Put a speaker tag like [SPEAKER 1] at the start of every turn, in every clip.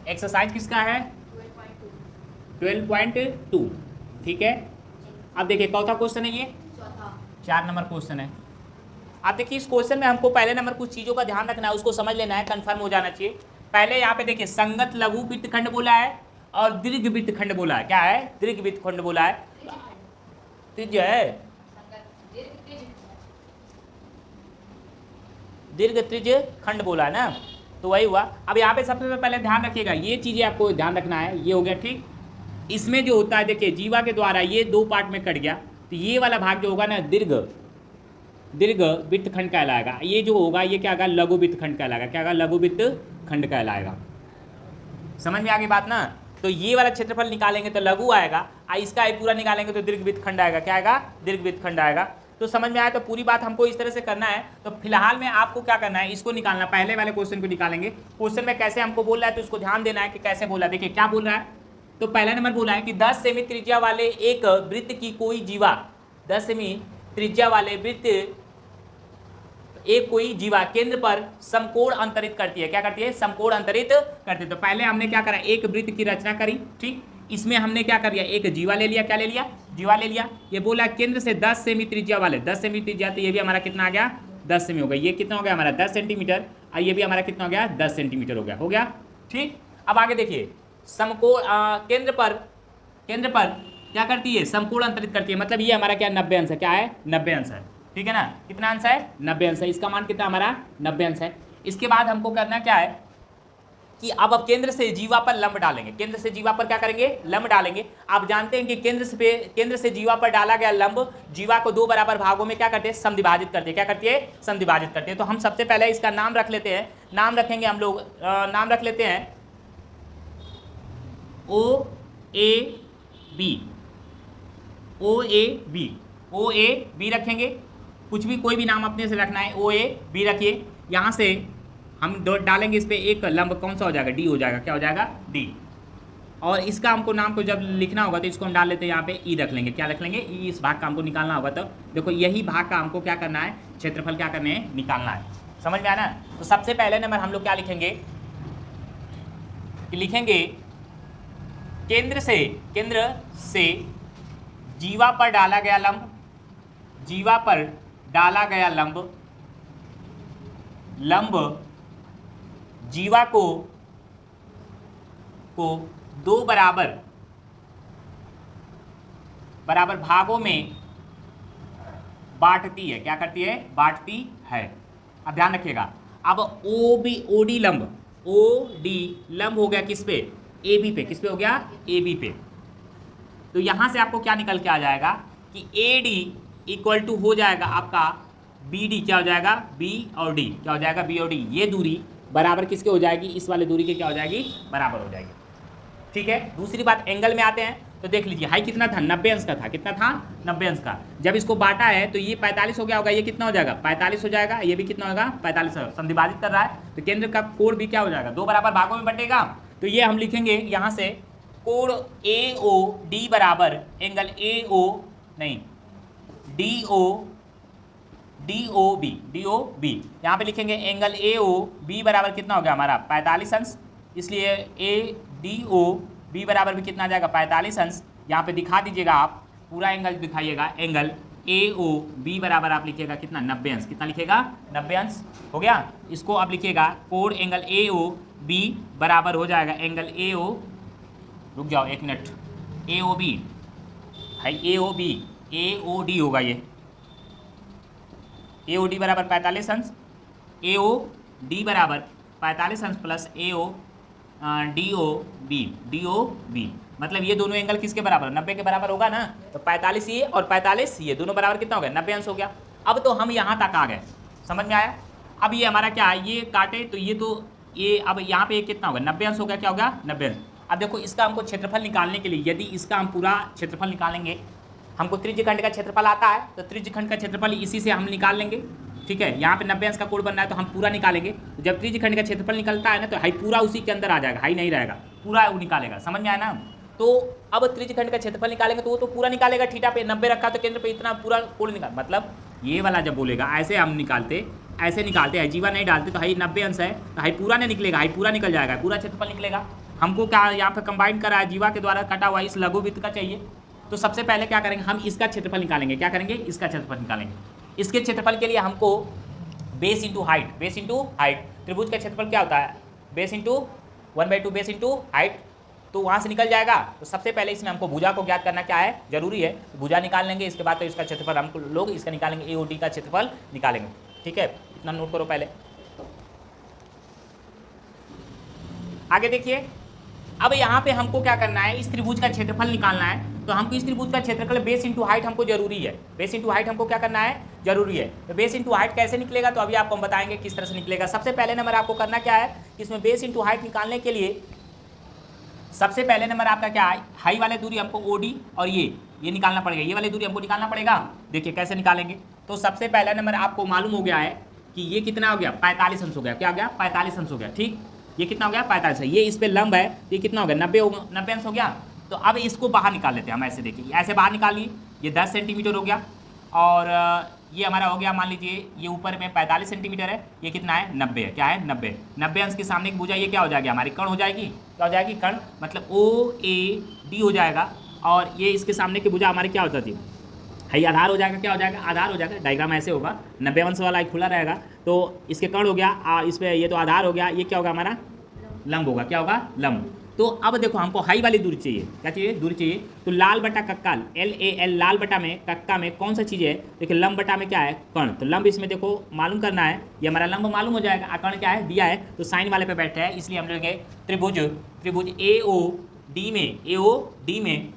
[SPEAKER 1] Exercise किसका है? 12.2। ठीक है, अब देखिए कौन-सा क्वेश्चन है ये? 4 नंबर क्वेश्चन है। आप देखिए इस क्वेश्चन में हमको पहले नंबर कुछ चीज़ों का ध्यान रखना है, उसको समझ लेना है, कंफर्म हो जाना चाहिए। पहले यहाँ पे देखिए संगत लघु वृत्तखंड बोला है और दीर्घ वृत्तखंड बोला है। क्या है? दीर्घ वृत्तखंड बोला है। त्रिज्य है, दीर्घ त्रिज्य खंड बोला है ना, तो वही हुआ। अब यहाँ पे सबसे पहले ध्यान रखिएगा, ये चीज़ें आपको ध्यान रखना है। ये हो गया ठीक। इसमें जो होता है देखिए जीवा के द्वारा ये 2 पार्ट में कट गया, तो ये वाला भाग जो होगा ना दीर्घ वृत्तखंड कहलाएगा। ये जो होगा ये क्या होगा? लघु वृत्तखंड कहलाएगा। क्या होगा? लघु वृत्तखंड कहलाएगा। समझ में आ गई बात ना? तो ये वाला क्षेत्रफल निकालेंगे तो लघु आएगा, इसका ही पूरा निकालेंगे तो दीर्घ वृत्तखंड आएगा। क्या आएगा? दीर्घ वृत्तखंड आएगा। तो समझ में आया? तो पूरी बात हमको इस तरह से करना है। तो फिलहाल में आपको क्या करना है, इसको निकालना। पहले वाले क्वेश्चन को निकालेंगे। क्वेश्चन में कैसे हमको बोल रहा है तो उसको ध्यान देना है कि कैसे बोला। देखिए क्या बोल रहा है, तो पहला नंबर बोला है कि 10 सेमी त्रिज्या वाले एक वृत्त की कोई जीवा, 10 सेमी त्रिज्या वाले वृत्त एक कोई जीवा केंद्र पर समकोण अंतरित करती है। क्या करती है? समकोण अंतरित करती है। तो पहले हमने क्या करा, एक वृत्त की रचना करी। ठीक, इसमें हमने क्या कर लिया, एक जीवा ले लिया। क्या ले लिया? जीवा ले लिया। ये बोला केंद्र से 10 सेमी त्रिज्या वाले, 10 सेमी त्रिज्या, तो ये भी हमारा कितना आ गया? 10 सेमी हो गया। ये कितना हो गया हमारा? 10 सेंटीमीटर। और ये भी हमारा कितना हो गया? 10 सेंटीमीटर हो गया। हो गया ठीक। अब आगे देखिए, समकोण केंद्र पर क्या करती है? समकोण अंतरित करती है। मतलब ये हमारा क्या? 90 अंश है। क्या है? 90 अंश है। ठीक है ना? कितना अंश है? 90 अंश है। इसका मान कितना हमारा? 90 अंश है। इसके बाद हमको करना क्या है कि अब केंद्र से जीवा पर लंब डालेंगे। केंद्र से जीवा पर क्या करेंगे? लंब डालेंगे। आप जानते हैं कि केंद्र से जीवा पर डाला गया लंब जीवा को 2 बराबर भागों में क्या करते हैं? समद्विभाजित करते हैं। क्या करती है? समद्विभाजित करते हैं। तो हम सबसे पहले इसका नाम रख लेते हैं। नाम रखेंगे हम लोग, नाम रख लेते हैं O A B. O A B, O A B रखेंगे। कुछ भी कोई भी नाम अपने से रखना है। ओ ए बी रखिए। यहाँ से हम डालेंगे इस पर एक लंब, कौन सा हो जाएगा? डी हो जाएगा। क्या हो जाएगा? डी। और इसका हमको नाम को जब लिखना होगा तो इसको हम डाल लेते हैं यहाँ पे ई रख लेंगे। क्या रख लेंगे? ई। इस भाग का हमको निकालना होगा। तो देखो यही भाग का हमको क्या करना है? क्षेत्रफल क्या करने है? निकालना है। समझ में आया ना? तो सबसे पहले नंबर हम लोग क्या लिखेंगे कि लिखेंगे केंद्र से जीवा पर डाला गया लंब, जीवा पर डाला गया लंब जीवा को 2 बराबर भागों में बांटती है। क्या करती है? बांटती है। अब ध्यान रखिएगा। अब ओडी लंब हो गया किस पे? ए बी पे। किस पे हो गया? ए बी पे। तो यहाँ से आपको क्या निकल के आ जाएगा कि ए डी इक्वल टू हो जाएगा आपका बी डी। क्या हो जाएगा? बी और डी। क्या हो जाएगा? बी और डी। ये दूरी बराबर किसके हो जाएगी? इस वाले दूरी के क्या हो जाएगी? बराबर हो जाएगी। ठीक है। दूसरी बात, एंगल में आते हैं तो देख लीजिए हाई कितना था? 90 अंश का था। कितना था? 90 अंश का। जब इसको बांटा है तो ये 45 हो गया होगा। ये कितना हो जाएगा? 45 हो जाएगा। ये भी कितना होगा? 45 होगा। समद्विभाजित कर रहा है तो केंद्र का कोण भी क्या हो जाएगा? 2 बराबर भागों में बटेगा। तो ये हम लिखेंगे यहाँ से कोण ए ओ डी बराबर एंगल ए ओ नहीं डी ओ बी। यहाँ पे लिखेंगे एंगल ए ओ बी बराबर कितना हो गया हमारा? 45 अंश। इसलिए ए डी ओ बी बराबर भी कितना आ जाएगा? 45 अंश। यहाँ पे दिखा दीजिएगा, आप पूरा एंगल दिखाइएगा। एंगल ए ओ बी बराबर आप लिखिएगा कितना? 90 अंश। कितना लिखिएगा? 90 अंश। हो गया। इसको आप लिखिएगा कोण एंगल ए ओ बी बराबर हो जाएगा एंगल ए ओ, रुक जाओ 1 मिनट, ए ओ बी है, ए ओ बी, ए ओ डी होगा ये। ए ओ डी बराबर 45 अंश। ए ओ डी बराबर 45 अंश प्लस ए ओ डी ओ बी। मतलब ये दोनों एंगल किसके बराबर? 90 के बराबर होगा ना। तो 45 ये और 45 ये दोनों बराबर कितना हो गया? 90 अंश हो गया। अब तो हम यहाँ तक आ गए। समझ में आया? अब ये हमारा क्या है? ये काटे तो ये अब यहाँ पे कितना होगा? 90 अंश हो गया। क्या होगा? 90 अंश। अब देखो इसका हमको क्षेत्रफल निकालने के लिए, यदि इसका हम पूरा क्षेत्रफल निकालेंगे, हमको त्रिज्यखंड का क्षेत्रफल आता है तो त्रिज्यखंड का क्षेत्रफल इसी से हम निकाल लेंगे। ठीक है। यहाँ पे 90 अंश का कोण बन रहा है तो हम पूरा निकालेंगे। तो जब त्रिज्यखंड का क्षेत्रफल निकलता है ना तो हाई पूरा उसी के अंदर आ जाएगा, हाई नहीं रहेगा, पूरा वो निकालेगा। समझ में आया ना? तो अब त्रिज्यखंड का क्षेत्रफल निकालेंगे तो वो तो पूरा निकालेगा। थीटा पे 90 रखा तो केंद्र पे इतना पूरा कोण निकाल, मतलब ये वाला जब बोलेगा ऐसे हम निकालते, ऐसे निकालते हैं, जीवा नहीं डालते तो हाई 90 अंश है तो हाई पूरा नहीं निकलेगा, हाई पूरा निकल जाएगा, पूरा क्षेत्रफल निकलेगा। हमको क्या यहाँ पे कंबाइन करा है, जीवा के द्वारा कटा हुआ इस लघु वृत्त का चाहिए। तो सबसे पहले क्या करेंगे, हम इसका क्षेत्रफल निकालेंगे। क्या करेंगे, इसका क्षेत्रफल निकालेंगे। इसके क्षेत्रफल के लिए हमको base into height, base into height, त्रिभुज का क्षेत्रफल क्या होता है, base into 1/2 base into height, तो वहाँ से निकल जाएगा। तो सबसे पहले इसमें हमको भुजा को ज्ञात करना क्या है, जरूरी है। भुजा निकाल लेंगे, इसके बाद तो इसका क्षेत्रफल हमको लोग इसका निकालेंगे, AOD का क्षेत्रफल निकालेंगे। ठीक है, इतना नोट करो पहले। आगे देखिए, अब यहाँ पे हमको क्या करना है, इस त्रिभुज का क्षेत्रफल निकालना है। तो हमको इस त्रिभुज का क्षेत्रफल बेस इंटू हाइट हमको जरूरी है, बेस इंटू हाइट हमको क्या करना है, जरूरी है। तो बेस इंटू हाइट कैसे निकलेगा, तो अभी आपको हम बताएंगे किस तरह से निकलेगा। सबसे पहले नंबर आपको करना क्या है कि इसमें बेस इंटू हाइट निकालने के लिए सबसे पहले नंबर आपका क्या है, हाई वाले दूरी हमको OD और ये निकालना पड़ेगा, ये वाली दूरी हमको निकालना पड़ेगा। देखिए कैसे निकालेंगे। तो सबसे पहला नंबर आपको मालूम हो गया है कि ये कितना हो गया, 45 अंश हो गया। क्या हो गया, 45 अंश हो गया। ठीक, ये कितना हो गया, 45 है। ये इस पे लंब है, तो ये कितना हो गया, 90 अंश हो गया। तो अब इसको बाहर निकाल लेते हैं हम। ऐसे देखिए, ऐसे बाहर निकाल लिए, ये 10 सेंटीमीटर हो गया, और ये हमारा हो गया, मान लीजिए ये ऊपर में 45 सेंटीमीटर है, ये कितना है, 90 है। क्या है, 90 अंश के सामने की भुजा ये क्या हो जाएगी, हमारी कर्ण हो जाएगी। क्या हो जाएगी, कर्ण, मतलब OAD हो जाएगा। और ये इसके सामने की भुजा हमारी क्या हो जाती है, हाई आधार हो जाएगा। क्या हो जाएगा, आधार हो जाएगा। डायग्राम ऐसे होगा, 90 अंश वाला खुला रहेगा, तो इसके कर्ण हो गया, इस पर ये तो आधार हो गया, ये क्या होगा हमारा, लंब होगा। क्या होगा, लंब। तो अब देखो हमको हाई वाली दूरी चाहिए। क्या चाहिए, दूरी चाहिए। तो लाल बटा कक्का, LAL, लाल बटा में कक्का में कौन सा चीज़ है, देखिए लंब बटा में क्या है, कर्ण। तो लंब इसमें देखो मालूम करना है, ये हमारा लंब मालूम हो जाएगा, कर्ण क्या है, दिया है। तो साइन वाले पे बैठे हैं, इसलिए हम लेंगे त्रिभुज AOD में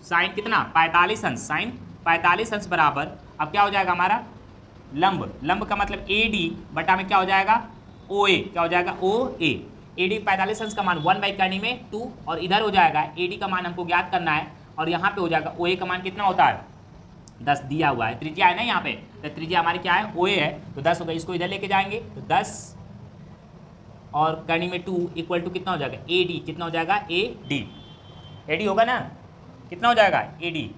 [SPEAKER 1] साइन कितना, 45 अंश, साइन 45 अंश बराबर, अब क्या हो जाएगा हमारा, लंब का मतलब AD बटा में क्या हो जाएगा, OA। क्या हो जाएगा, OA। AD 45 अंश का मान 1/2 में 2, और इधर हो जाएगा AD का मान हमको ज्ञात करना है, और यहाँ पे हो जाएगा OA का मान कितना होता है, 10 दिया हुआ है। त्रिज्या है ना यहाँ पे, तो त्रिज्या हमारी क्या है, OA है, तो 10 होगा। इसको इधर लेके जाएंगे तो 10 और करनी में 2 इक्वल टू कितना हो जाएगा, AD। कितना हो जाएगा, AD होगा ना, कितना हो जाएगा, AD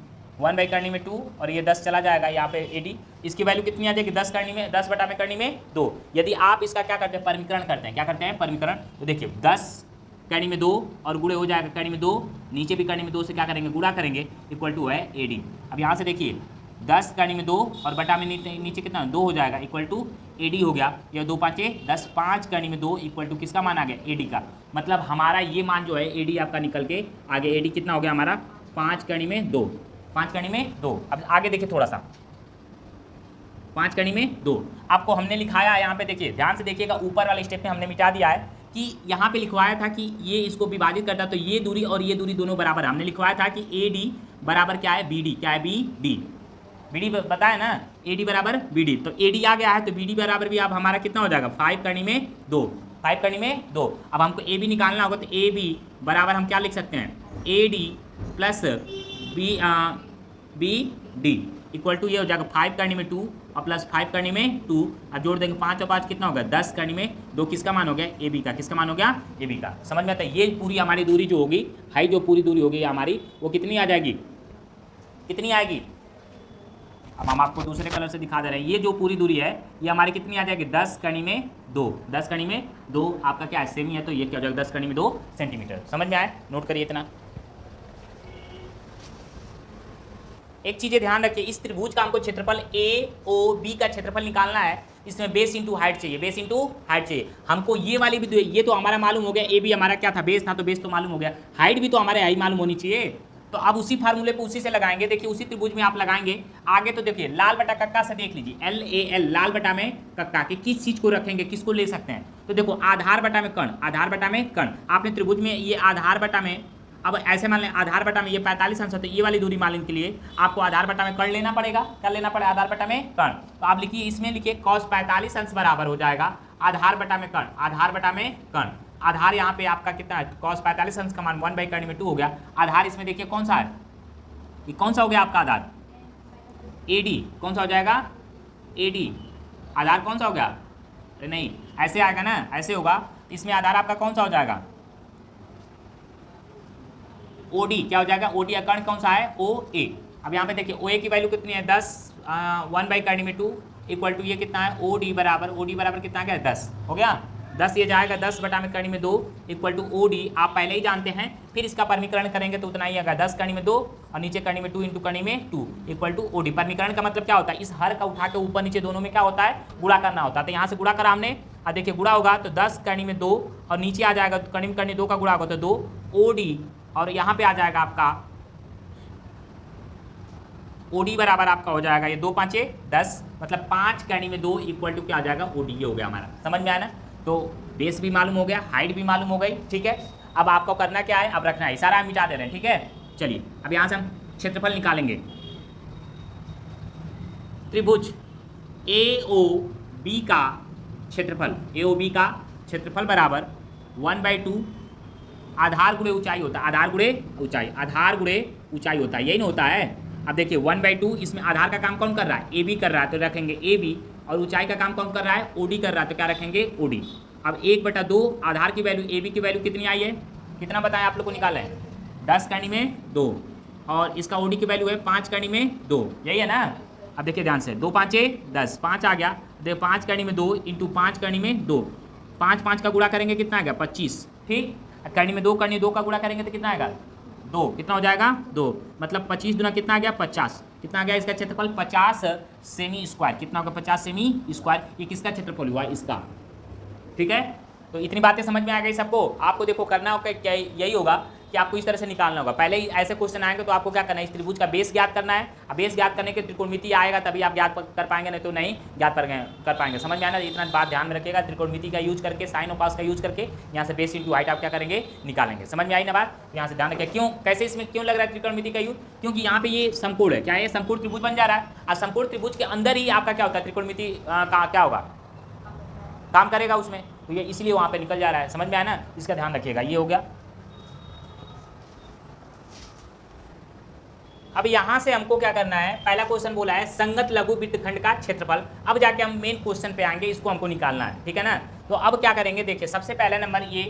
[SPEAKER 1] 1 करनी में 2, और ये 10 चला जाएगा यहाँ पे AD। इसकी वैल्यू कितनी आ जाएगी, 10 करनी में 10 बटा में करनी में 2। यदि आप इसका क्या करते हैं, परिमीकरण करते हैं। क्या करते हैं, परिमीकरण। तो देखिए 10 करनी में 2 और गुणे हो जाएगा करनी में 2, नीचे भी करनी में 2 से क्या करेंगे, गुणा करेंगे, इक्वल टू है AD। अब यहाँ से देखिए 10 करनी में 2 और बटा में नीचे कितना 2 हो जाएगा, इक्वल टू AD हो गया। यह 2 5 10, 5 करनी में 2 इक्वल टू किसका मान आ गया, AD का। मतलब हमारा ये मान जो है AD आपका निकल के आगे, AD कितना हो गया हमारा, 5 करनी में 2, 5 करनी में 2। अब आगे देखिए थोड़ा सा, 5 करनी में 2 आपको हमने लिखाया है यहाँ पे। देखिए ध्यान से देखिएगा, ऊपर वाले स्टेप में हमने मिटा दिया है कि यहाँ पे लिखवाया था कि ये इसको विभाजित करता, तो ये दूरी और ये दूरी दोनों बराबर। हमने लिखवाया था कि AD बराबर क्या है, BD। क्या है, BD बताया ना, AD बराबर BD। तो AD आ गया है, तो BD बराबर भी अब हमारा कितना हो जाएगा, 5 करनी में 2, 5 करनी में 2। अब हमको AB निकालना होगा, तो AB बराबर हम क्या लिख सकते हैं, AD plus BD equal to ये हो जाएगा 5 करनी में 2 और प्लस 5 करनी में 2। अब जोड़ देंगे 5 और 5 कितना होगा, 10 करनी में 2। किसका मान हो गया, AB का। किसका मान हो गया, AB का। समझ में आता है। ये पूरी हमारी दूरी जो होगी, हाई जो पूरी दूरी होगी हमारी, वो कितनी आ जाएगी, कितनी आएगी। अब हम आपको दूसरे कलर से दिखा दे रहे हैं। ये जो पूरी दूरी है ये हमारी कितनी आ जाएगी, 10 करनी में 2, 10 करनी में 2 आपका क्या है, सेमी है, तो ये क्या हो जाएगा, 10 करनी में 2 सेंटीमीटर। समझ में आया, नोट करिए इतना। एक चीज़ें ध्यान रखिए, इस त्रिभुज का हमको क्षेत्रफल AOB का क्षेत्रफल निकालना है। इसमें बेस इंटू हाइट चाहिए, बेस इंटू हाइट चाहिए हमको। ये वाली भी, ये तो हमारा मालूम हो गया, AB हमारा क्या था, बेस था, तो बेस तो मालूम हो गया। हाइट भी तो हमारे हाई मालूम होनी चाहिए। तो अब उसी फार्मूले पे उसी से लगाएंगे। देखिए उसी त्रिभुज में आप लगाएंगे आगे। तो देखिए लाल बटा कक्का से देख लीजिए, LAL लाल बटा में कक्का के किस चीज़ को रखेंगे, किसको ले सकते हैं। तो देखो आधार बटा में कर्ण, आधार बटा में कर्ण। आपने त्रिभुज में ये आधार बटा में, अब ऐसे मान लें आधार बटा में ये 45 अंश होते हैं, ये वाली दूरी मानने के लिए आपको आधार बटा में कर्ण लेना पड़ेगा। कर लेना पड़ेगा आधार बटा में कर्ण। तो आप लिखिए, इसमें लिखिए cos 45 अंश बराबर हो जाएगा आधार बटा में कर्ण, आधार बटा में कर्ण। आधार यहाँ पे आपका कितना है, cos 45 अंश का मान 1/2 हो गया। आधार इसमें देखिए कौन सा है, ये कौन सा हो गया आपका आधार, AD। कौन सा हो जाएगा, AD। आधार कौन सा हो गया, अरे नहीं ऐसे आएगा ना, ऐसे होगा। इसमें आधार आपका कौन सा हो जाएगा, OD। क्या हो जाएगा, OD। कर्ण कौन सा है, OA। अब यहाँ पे देखिए OA की वैल्यू कितनी है, 10, 1/2 इक्वल टू ये कितना है, OD बराबर कितना आ गया, 10 हो गया। 10 ये जाएगा 10 बटा में कड़ी में 2 इक्वल टू OD आप पहले ही जानते हैं। फिर इसका परमीकरण करेंगे तो उतना ही आएगा 10 कड़ी में 2 और नीचे कड़ी में 2 इंटू कड़ी में 2 इक्वल टू OD। परमीकरण का मतलब क्या होता है, इस हर का उठा के ऊपर नीचे दोनों में क्या होता है, गुणा करना होता है। तो यहाँ से गुणा करा हमने, और देखिए गुणा होगा तो 10 कड़ी में 2 और नीचे आ जाएगा तो कड़ी में कड़ी 2 का गुणा होगा तो 2 OD और यहाँ पे आ जाएगा आपका OD बराबर आपका हो जाएगा ये 2 5 10 मतलब 5 कड़ी में 2 इक्वल टू क्या आ जाएगा OD। ये हो गया हमारा, समझ में आया ना। तो बेस भी मालूम हो गया, हाइट भी मालूम हो गई, ठीक है। अब आपको करना क्या है, अब रखना है, सारा हम मिटा दे रहे हैं, ठीक है। चलिए अब यहाँ से हम क्षेत्रफल निकालेंगे। त्रिभुज AOB का क्षेत्रफल, AOB का क्षेत्रफल बराबर 1/2 आधार गुणे ऊंचाई होता है, आधार गुणे ऊंचाई, आधार गुणे ऊंचाई होता है, यही ना होता है। अब देखिए 1/2 इसमें आधार का काम कौन कर रहा है, AB कर रहा है तो रखेंगे AB, और ऊंचाई का काम कौन कर रहा है, OD कर रहा है तो क्या रखेंगे OD। अब 1/2 आधार की वैल्यू AB की वैल्यू कितनी आई है, कितना बताएं आप लोग को निकाला है, 10 कड़ी में 2 और इसका OD की वैल्यू है 5 कड़ी में 2, यही है ना। अब देखिए ध्यान से 2 5 10 5 आ गया, देखो 5 कड़ी में 2 इंटू 5 कड़ी में 2, 5 5 का गुणा करेंगे कितना आ गया 25, ठीक। कड़ी में 2 कड़ी 2 का गुणा करेंगे तो कितना आएगा 2, कितना हो जाएगा 2 मतलब 25 दुना कितना आ गया 50, कितना आ गया इसका क्षेत्रफल 50 सेमी स्क्वायर, कितना होगा 50 सेमी स्क्वायर। ये किसका क्षेत्रफल हुआ, इसका, ठीक है। तो इतनी बातें समझ में आ गई सबको। आपको देखो करना होगा क्या, यही होगा कि आपको इस तरह से निकालना होगा। पहले ही ऐसे क्वेश्चन आएंगे तो आपको क्या करना है, इस त्रिभुज का बेस ज्ञात करना है। अब बेस ज्ञात करने के त्रिकोणमिति आएगा तभी आप ज्ञात कर पाएंगे, नहीं तो नहीं ज्ञात कर पाएंगे। समझ में आना, इतना बात ध्यान में रखिएगा। त्रिकोणमिति का यूज करके, साइन और कॉस का यूज करके यहाँ से बेस इंटू हाइट आप क्या करेंगे, निकालेंगे। समझ में आई ना बात, यहाँ से ध्यान रखें। क्यों, कैसे इसमें क्यों लग रहा है त्रिकोणमिति का यूज, क्योंकि यहाँ पे ये समकोण है, क्या है, समकोण त्रिभुज बन जा रहा है। और समकोण त्रिभुज के अंदर ही आपका क्या होता है, त्रिकोणमिति का क्या होगा, काम करेगा उसमें, तो ये इसलिए वहाँ पे निकल जा रहा है। समझ में आया ना, इसका ध्यान रखिएगा। ये हो गया। अब यहाँ से हमको क्या करना है, पहला क्वेश्चन बोला है संगत लघु वृत्तखंड का क्षेत्रफल। अब जाके हम मेन क्वेश्चन पे आएंगे, इसको हमको निकालना है, ठीक है ना। तो अब क्या करेंगे, देखिए सबसे पहले नंबर ये,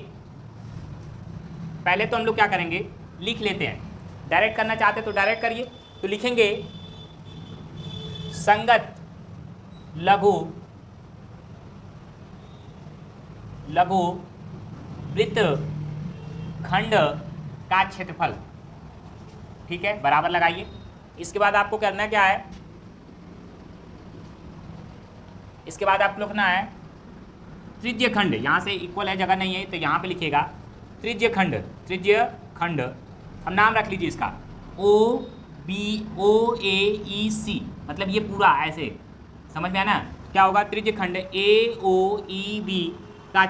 [SPEAKER 1] पहले तो हम लोग क्या करेंगे, लिख लेते हैं। डायरेक्ट करना चाहते तो डायरेक्ट करिए, तो लिखेंगे संगत लघु वृत्तखंड का क्षेत्रफल, ठीक है, बराबर लगाइए। इसके बाद आपको करना क्या है, इसके बाद आपको लिखना है त्रिज्य खंड। यहाँ से इक्वल है, जगह नहीं है तो यहाँ पे लिखिएगा त्रिज्य खंड, त्रिज्य खंड। अब नाम रख लीजिए इसका OAEC, मतलब ये पूरा ऐसे, समझ में आया ना। क्या होगा, त्रिज्य खंड AOEB का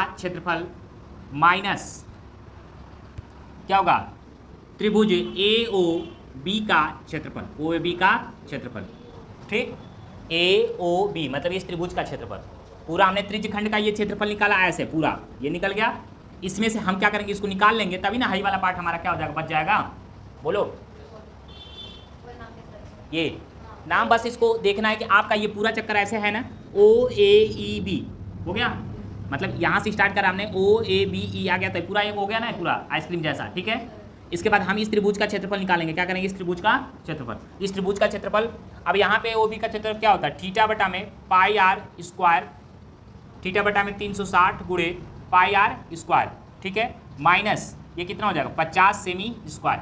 [SPEAKER 1] क्षेत्रफल माइनस क्या होगा, त्रिभुज AOB का क्षेत्रफल, OAB का क्षेत्रफल, ठीक। AOB मतलब इस त्रिभुज का क्षेत्रफल पूरा, हमने त्रिज्य खंड का ये क्षेत्रफल निकाला ऐसे पूरा, ये निकल गया। इसमें से हम क्या करेंगे, इसको निकाल लेंगे, तभी ना हाई वाला पार्ट हमारा क्या हो जाएगा, बच जाएगा। बोलो, ये नाम बस इसको देखना है कि आपका ये पूरा चक्कर ऐसे है ना, OAEB हो गया, मतलब यहाँ से स्टार्ट करा हमने, OABE आ गया, तो पूरा एक हो गया ना, पूरा आइसक्रीम जैसा, ठीक है। इसके बाद हम इस त्रिभुज का क्षेत्रफल निकालेंगे, क्या करेंगे, इस त्रिभुज का क्षेत्रफल, इस त्रिभुज का क्षेत्रफल। अब यहाँ पे OB का क्षेत्रफल क्या होता है, थीटा बटा में पाई आर स्क्वायर, थीटा बटा में 360 गुणे पाई आर स्क्वायर, ठीक है, माइनस ये कितना हो जाएगा 50 सेमी स्क्वायर,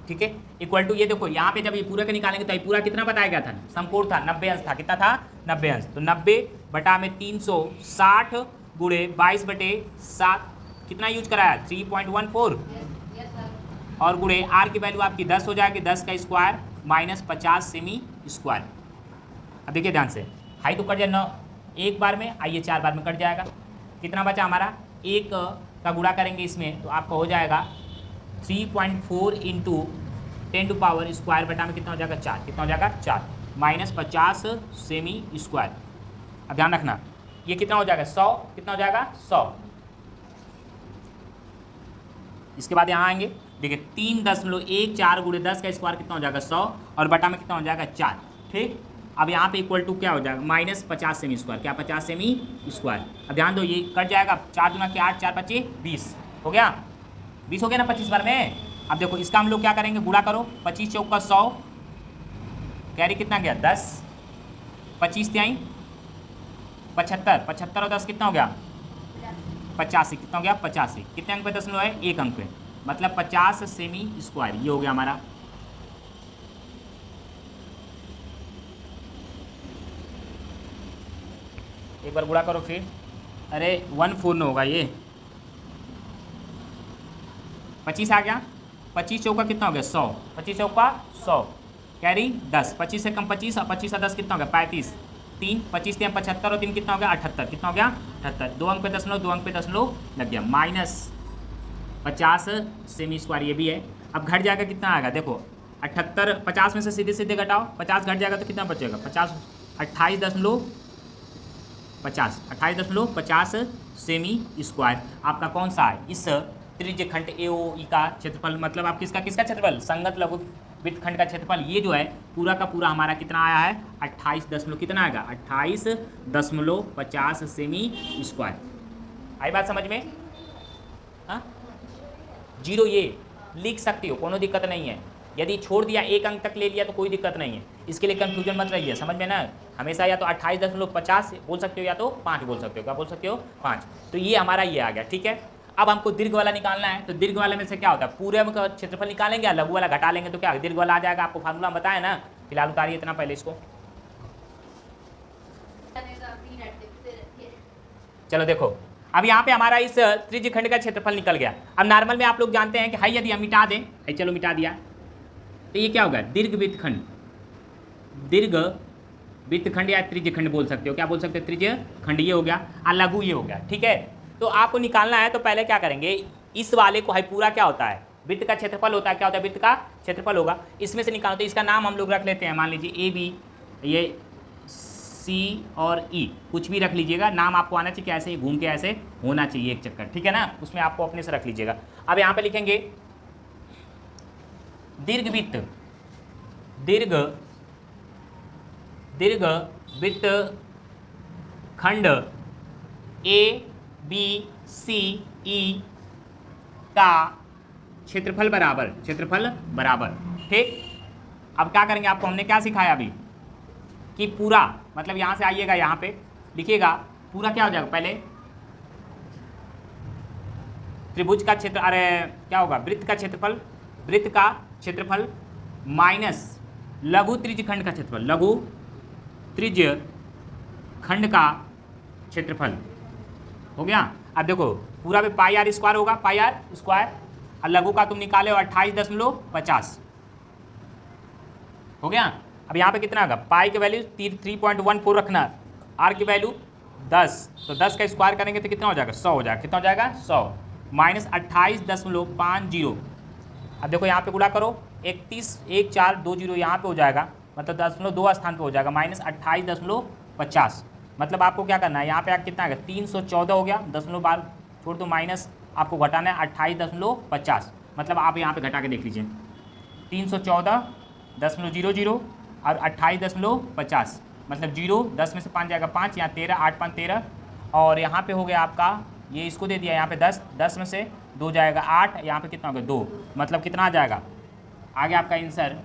[SPEAKER 1] ठीक है, इक्वल टू, ये देखो यहाँ पे जब ये पूरा का निकालेंगे तो ये पूरा कितना बताया गया था, समकोण था, 90 अंश था, कितना था 90 अंश, तो 90 बटा में 360 गुणे 22/7 कितना यूज कराया 3.14 और गुणे आर की वैल्यू आपकी 10 हो जाएगी, 10 का स्क्वायर माइनस 50 सेमी स्क्वायर। अब देखिए ध्यान से, हाइट तो कट जाए 9 एक बार में, आइए 4 बार में कट जाएगा। कितना बचा हमारा, 1 का गुणा करेंगे इसमें तो आपका हो जाएगा 3.4 इंटू 10 टू पावर स्क्वायर बटा में कितना हो जाएगा 4, कितना हो जाएगा 4 माइनस 50 सेमी स्क्वायर। अब ध्यान रखना ये कितना हो जाएगा 100, कितना हो जाएगा 100। इसके बाद यहाँ आएंगे, देखिए 3.14 गुणे 10 का स्क्वायर कितना हो जाएगा 100 और बटा में कितना हो जाएगा 4, ठीक। अब यहाँ पे इक्वल टू क्या हो जाएगा माइनस 50 सेमी स्क्वायर, क्या 50 सेमी स्क्वायर। अब ध्यान दो ये कट जाएगा, 4 दूना के 8, 4 25 20 हो गया, 20 हो गया ना 25 बार में। अब देखो इसका हम लोग क्या करेंगे, गुणा करो, 25 चौका 100, कैरी कितना गया 10, 25 त्याई 75, 75 और 10 कितना हो गया 85, कितना हो गया 85, कितने अंक पे दशमलव है 1 अंक पे, मतलब 50 सेमी स्क्वायर, ये हो गया हमारा। एक बार गुणा करो फिर, अरे 149 होगा ये, 25 आ गया, 25 चौका कितना हो गया 100, 25 चौका 100, कैरी 10, 25 से कम 25 और 25 से 10 कितना हो गया 35, 3, 25 3 75 और 3 कितना हो गया 78, कितना हो गया 78, 2 अंक पे दशमलव, 2 अंक पे दशमलव लग गया, -50 सेमी स्क्वायर ये भी है। अब घट जाएगा कितना आएगा देखो 78, 50 में से सीधे सीधे घटाओ, 50 घट जाएगा तो कितना बचेगा 50, 28.50 सेमी स्क्वायर आपका कौन सा है, इस त्रिज्यखंड AOE का क्षेत्रफल, मतलब आप किसका क्षेत्रफल, संगत लघु वृत्तखंड का क्षेत्रफल, ये जो है पूरा का पूरा हमारा कितना आया है 28 कितना आएगा 28.50 सेमी स्क्वायर। आई बात समझ में? हाँ 0 ये लिख सकती हो, कोनो दिक्कत नहीं है, यदि छोड़ दिया 1 अंक तक ले लिया तो कोई दिक्कत नहीं है, इसके लिए कंफ्यूजन मत रहिए, समझ में ना, हमेशा या तो 28.50 बोल सकते हो या तो 5 बोल सकते हो, क्या बोल सकते हो 5, तो ये हमारा ये आ गया, ठीक है। अब हमको दीर्घ वाला निकालना है, तो दीर्घ वाले में से क्या होता है, पूरे का क्षेत्रफल निकालेंगे, लघु वाला घटा लेंगे तो क्या दीर्घ वाला आ जाएगा, आपको फार्मूला बताया ना, फिलहाल उतारिए इतना पहले इसको, चलो देखो अब यहाँ पे हमारा इस त्रिज्यखंड का क्षेत्रफल निकल गया। अब नॉर्मल में आप लोग जानते हैं कि हाई यदि हम मिटा दें, हाई चलो मिटा दिया, तो ये क्या होगा दीर्घ वृत्तखंड या त्रिज्यखंड बोल सकते हो, क्या बोल सकते हो त्रिज्यखंड ये हो गया और लघु ये हो गया, ठीक है। तो आपको निकालना है तो पहले क्या करेंगे, इस वाले को हाई पूरा क्या होता है वृत्त का क्षेत्रफल होता है, क्या होता है वृत्त का क्षेत्रफल होगा, इसमें से निकालो, तो इसका नाम हम लोग रख लेते हैं, मान लीजिए AB, ये C और E कुछ भी रख लीजिएगा, नाम आपको आना चाहिए, ऐसे ही घूम के ऐसे होना चाहिए एक चक्कर, ठीक है ना, उसमें आपको अपने से रख लीजिएगा। अब यहाँ पे लिखेंगे दीर्घ वृत्तखंड ABCE का क्षेत्रफल बराबर, ठीक। अब क्या करेंगे, आपको हमने क्या सिखाया अभी कि पूरा, मतलब यहाँ से आइएगा, यहाँ पे लिखिएगा पूरा क्या हो जाएगा, पहले त्रिभुज का क्षेत्र, अरे क्या होगा वृत्त का क्षेत्रफल माइनस लघु त्रिज्यखंड का क्षेत्रफल, लघु त्रिज्यखंड का क्षेत्रफल हो गया। अब देखो पूरा पे पाई आर स्क्वायर होगा, पाई आर स्क्वायर, और लघु का तुम निकाले हो 28.50 हो गया। अब यहाँ पे कितना होगा, पाई की वैल्यू 3.14 रखना, आर की वैल्यू 10, तो 10 का स्क्वायर करेंगे तो कितना हो जाएगा 100 हो जाएगा, कितना हो जाएगा 100 माइनस 28.50। अब देखो यहाँ पे गुणा करो, 311420 यहाँ पे हो जाएगा, मतलब 0.2 स्थान पे हो जाएगा, माइनस 28.50, मतलब आपको क्या करना है, यहाँ पे कितना आएगा 314 हो गया, 10.12 छोड़ दो, माइनस आपको घटाना है 28.50, मतलब आप यहाँ पे घटा के देख लीजिए 314.00 और 28.50, मतलब 0 10 में से 5 जाएगा 5, यहाँ 13, 8 5 13, और यहाँ पे हो गया आपका, ये इसको दे दिया यहाँ पे 10 में से 2 जाएगा 8, यहाँ पे कितना हो गया 2, मतलब कितना आ जाएगा, आगे आपका आंसर